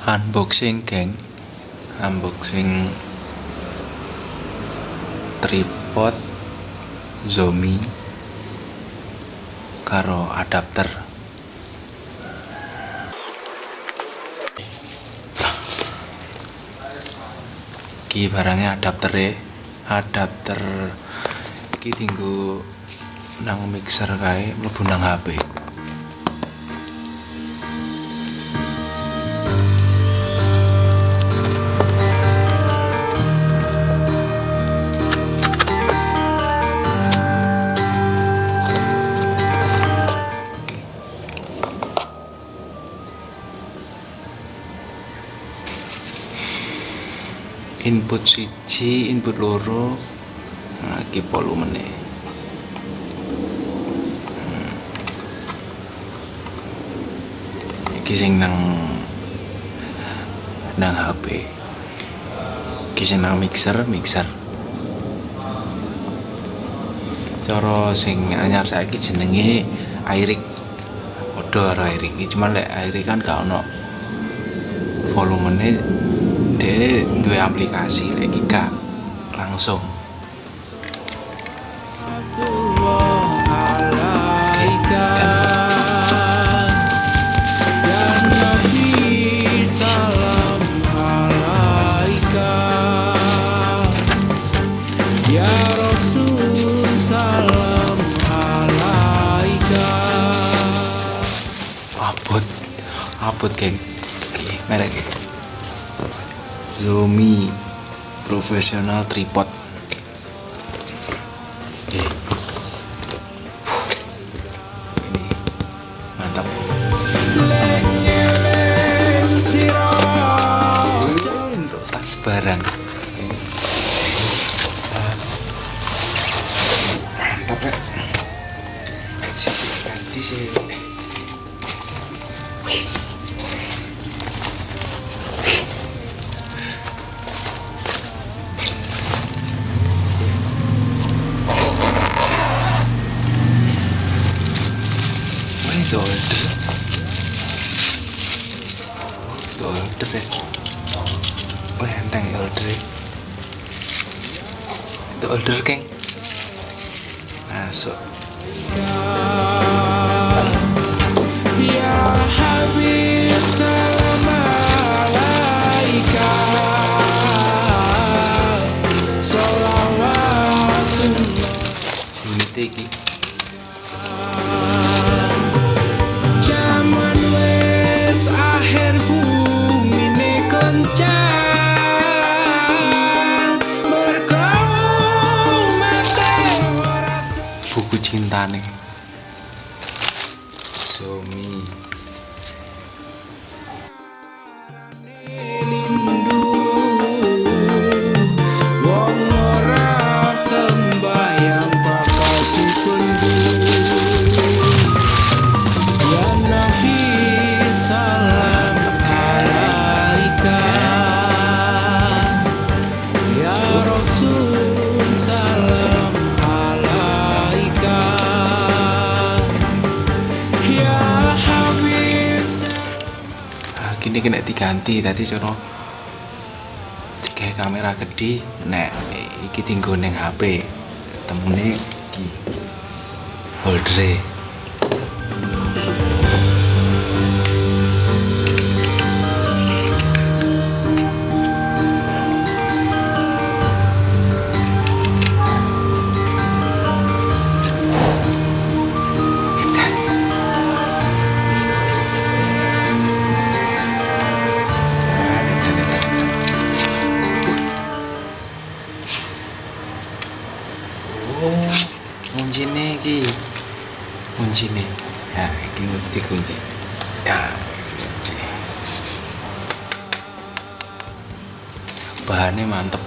Unboxing geng, unboxing tripod Xiaomi karo adapter. Iki barangnya adapter iki tinggu nang mixer kae mlebu nang HP. Input siji, input loro, nah iki volumene. Iki sing nang HP. Iki sing nang mixer. Cara sing anyar saiki jenenge Airik. Padha karo Airik, cuman lek Airik kan gak ono volumene. Dia dua aplikasi lagi gak langsung. Abot geng, merek Xiaomi professional tripod. Ini mantap. Untuk tas barang. Mantap ya. Sisi ganti sih. Itu order ya. Oh enteng ya order. Itu order geng. Masuk. Ya Habib salam alaika sholawatullah. Ini teki. Buku cinta nih Xiaomi. Gini kena diganti tadi cara tiga kamera gede nek iki tinggo ning HP temune iki holder. Kuncine ya iki ngerti kunci ya kunci. Bahannya mantep.